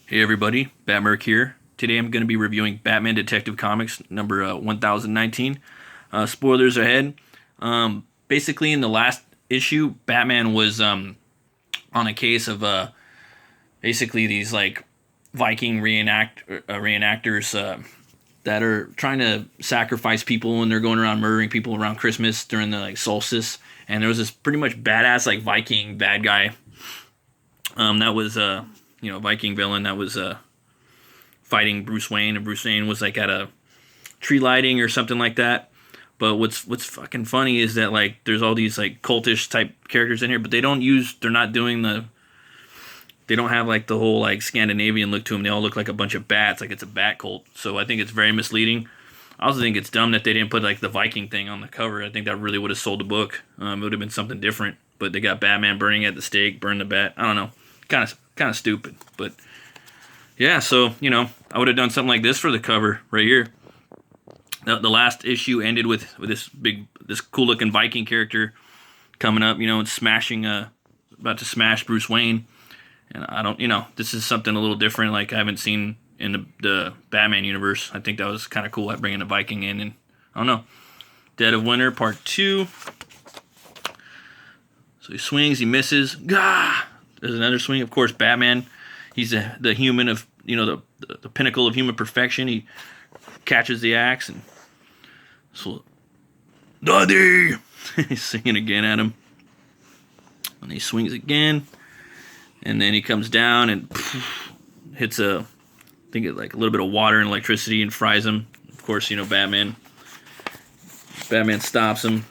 Hey everybody, Batmerk here. Today I'm going to be reviewing Batman Detective Comics number 1019. Spoilers ahead. Basically, in the last issue, Batman was on a case of basically these like Viking reenactors that are trying to sacrifice people, and they're going around murdering people around Christmas during the like solstice. And there was this pretty much badass like Viking bad guy that was Viking villain that was fighting Bruce Wayne, and Bruce Wayne was like at a tree lighting or something like that. But what's fucking funny is that like there's all these like cultish type characters in here, but they don't have like the whole like Scandinavian look to them. They all look like a bunch of bats, like it's a bat cult. So I think it's very misleading. I also think it's dumb that they didn't put like the Viking thing on the cover. I think that really would have sold the book. It would have been something different. But they got Batman burning at the stake, burn the bat. I don't know, kind of stupid. But yeah, so I would have done something like this for the cover right here. The last issue ended with this cool looking Viking character coming up, and smashing about to smash Bruce Wayne. And I don't, this is something a little different, like I haven't seen in the Batman universe. I think that was kind of cool, like bringing a Viking in, and I don't know. Dead of Winter Part 2. So he swings, he misses. Gah! There's another swing. Of course, Batman, he's the human of, the pinnacle of human perfection. He catches the axe and so, Daddy! He's singing again at him. And he swings again. And then he comes down and hits I think it like a little bit of water and electricity and fries him. Of course, Batman stops him.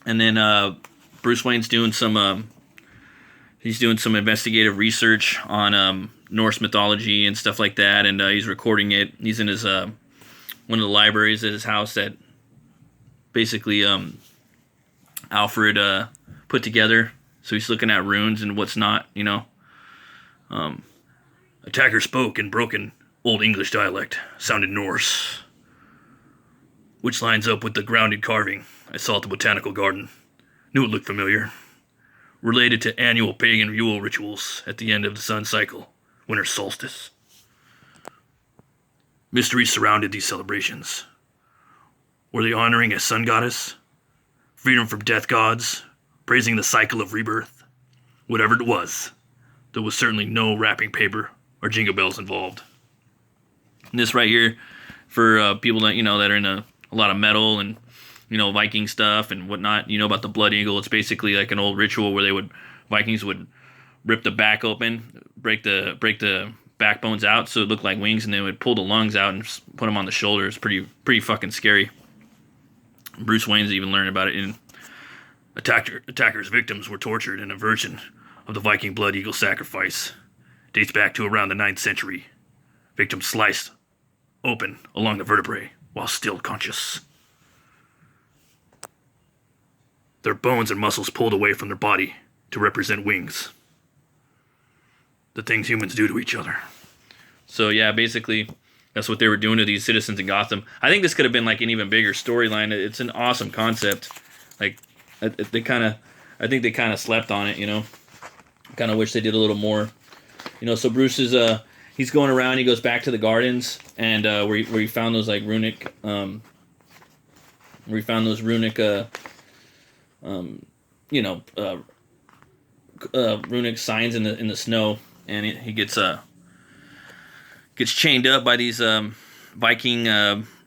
And then Bruce Wayne's doing some he's doing some investigative research on Norse mythology and stuff like that, and he's recording it. He's in his one of the libraries at his house that basically Alfred put together. So he's looking at runes and what's not, Attacker spoke in broken Old English dialect, sounded Norse, which lines up with the grounded carving I saw at the botanical garden. Knew it looked familiar. Related to annual pagan Yule rituals at the end of the sun cycle, winter solstice. Mystery surrounded these celebrations. Were they honoring a sun goddess? Freedom from death gods? Praising the cycle of rebirth? Whatever it was, there was certainly no wrapping paper or jingle bells involved. And this right here, for people that that are in a lot of metal and Viking stuff and whatnot, about the Blood Eagle. It's basically like an old ritual where Vikings would rip the back open, break the backbones out so it looked like wings, and they would pull the lungs out and put them on the shoulders. Pretty fucking scary. Bruce Wayne's even learned about it in Attacker's victims were tortured in a version of the Viking Blood Eagle sacrifice. Dates back to around the 9th century. Victims sliced open along the vertebrae while still conscious. Their bones and muscles pulled away from their body to represent wings. The things humans do to each other. So yeah, basically, that's what they were doing to these citizens in Gotham. I think this could have been like an even bigger storyline. It's an awesome concept. Like, I think they kind of slept on it, Kind of wish they did a little more. So Bruce is he's going around. He goes back to the gardens and where he found those like runic runic signs in the snow, and he gets chained up by these Viking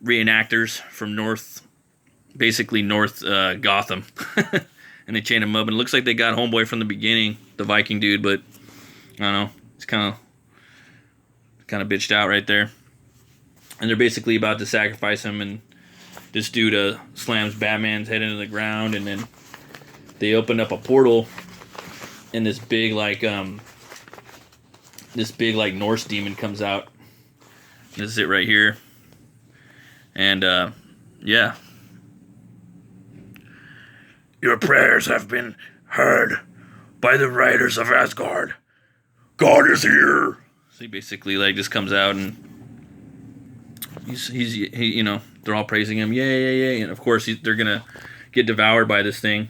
reenactors from North Gotham. And they chain him up, and it looks like they got homeboy from the beginning, the Viking dude, but I don't know, it's kind of bitched out right there. And they're basically about to sacrifice him, and this dude slams Batman's head into the ground, and then they open up a portal, and this big Norse demon comes out. This is it right here. And yeah. Your prayers have been heard by the riders of Asgard. God is here. So he basically just comes out, and he they're all praising him, yay, and of course they're gonna get devoured by this thing.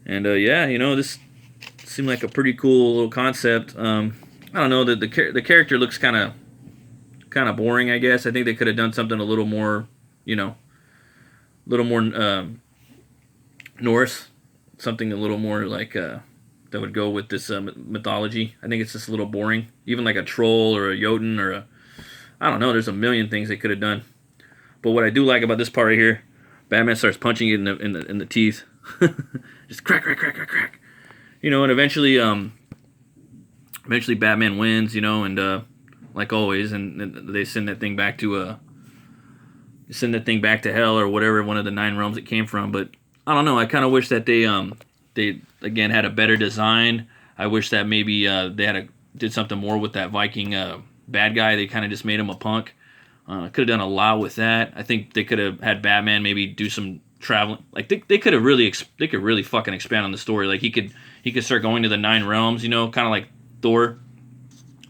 And this seemed like a pretty cool little concept. I don't know, the character looks kind of boring, I guess. I think they could have done something a little more, you know, a little more Norse, something a little more like that would go with this mythology. I think it's just a little boring. Even like a troll or a Jotun or I don't know. There's a million things they could have done. But what I do like about this part right here, Batman starts punching it in the teeth, just crack, crack, crack, crack, crack. You know, and eventually Batman wins. You know, and like always, and they send that thing back to hell or whatever, one of the 9 realms it came from. But I don't know. I kind of wish that they again had a better design. I wish that maybe they did something more with that Viking bad guy. They kind of just made him a punk. Could have done a lot with that. I think they could have had Batman maybe do some traveling. Like they could really fucking expand on the story. Like he could start going to the 9 realms. You know, kind of like Thor.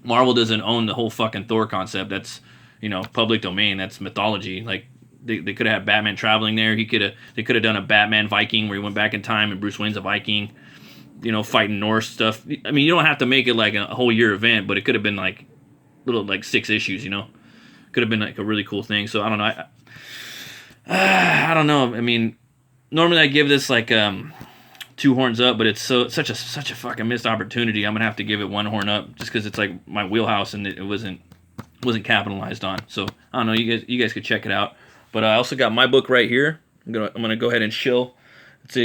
Marvel doesn't own the whole fucking Thor concept. That's, you know, public domain. That's mythology. Like they could have had Batman traveling there. They could have done a Batman Viking where he went back in time and Bruce Wayne's a Viking. You know, fighting Norse stuff. I mean, you don't have to make it like a whole year event, but it could have been like little like 6 issues. You know. Could have been like a really cool thing. So I don't know. I don't know. I mean, normally I give this like 2 horns up, but it's such a fucking missed opportunity. I'm gonna have to give it 1 horn up just because it's like my wheelhouse and it wasn't capitalized on. So I don't know. You guys could check it out. But I also got my book right here. I'm gonna go ahead and shill. It's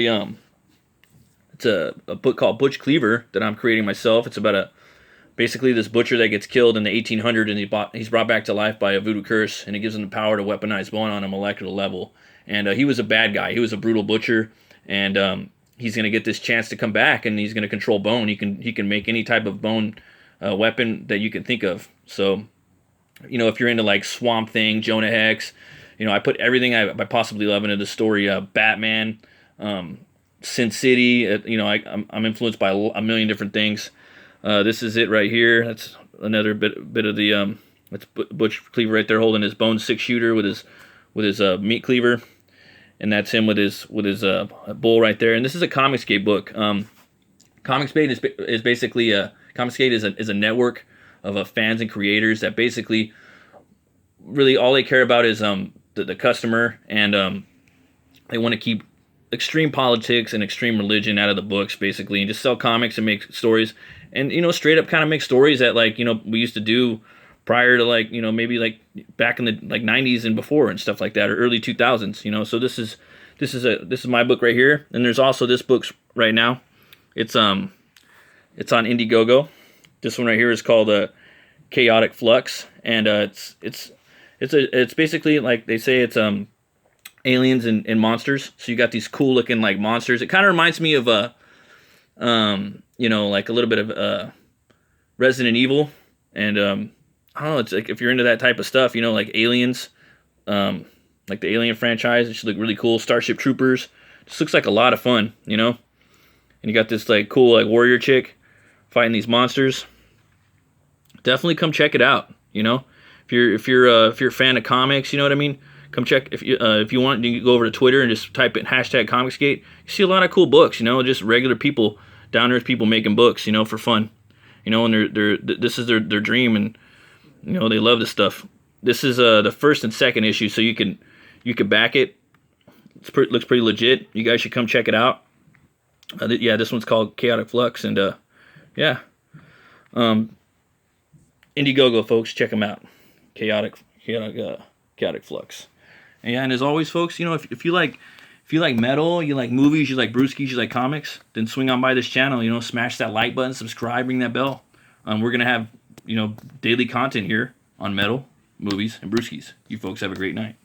a book called Butch Cleaver that I'm creating myself. It's about basically this butcher that gets killed in the 1800s and he's brought back to life by a voodoo curse, and it gives him the power to weaponize bone on a molecular level. And he was a bad guy. He was a brutal butcher, and he's going to get this chance to come back, and he's going to control bone. He can make any type of bone weapon that you can think of. So, you know, if you're into like Swamp Thing, Jonah Hex, you know, I put everything I possibly love into the story. Batman, Sin City. You know, I'm influenced by a million different things. This is it right here. That's another bit of the that's Butch Cleaver right there holding his bone 6-shooter with his meat cleaver, and that's him with his bull right there. And this is a Comicsgate book. Comicsgate is basically Comicsgate is a network of fans and creators that basically really all they care about is the customer, and they want to keep extreme politics and extreme religion out of the books basically, and just sell comics and make stories. And, you know, straight up kind of make stories that, like, you know, we used to do prior to, like, you know, maybe like back in the like 90s and before and stuff like that, or early 2000s, you know. So this is my book right here. And there's also this book right now. It's on Indiegogo. This one right here is called Chaotic Flux, and it's basically like they say it's aliens and monsters. So you got these cool looking like monsters. It kind of reminds me of you know, like a little bit of Resident Evil, and I don't know. It's like if you're into that type of stuff, you know, like Aliens, like the Alien franchise. It should look really cool. Starship Troopers. Just looks like a lot of fun, you know. And you got this like cool like warrior chick fighting these monsters. Definitely come check it out. You know, if you're a fan of comics, you know what I mean. Come check if you want. You can go over to Twitter and just type in #Comicsgate. You see a lot of cool books. You know, just regular people, down to earth people making books. You know, for fun. You know, and this is their dream, and you know they love this stuff. This is the first and second issue, so you can back it. Looks pretty legit. You guys should come check it out. Yeah, this one's called Chaotic Flux, and yeah, Indiegogo folks, check them out. Chaotic Flux. And yeah, and as always, folks, you know, if you like metal, you like movies, you like brewskis, you like comics, then swing on by this channel. You know, smash that like button, subscribe, ring that bell. We're gonna have, you know, daily content here on metal, movies, and brewskis. You folks have a great night.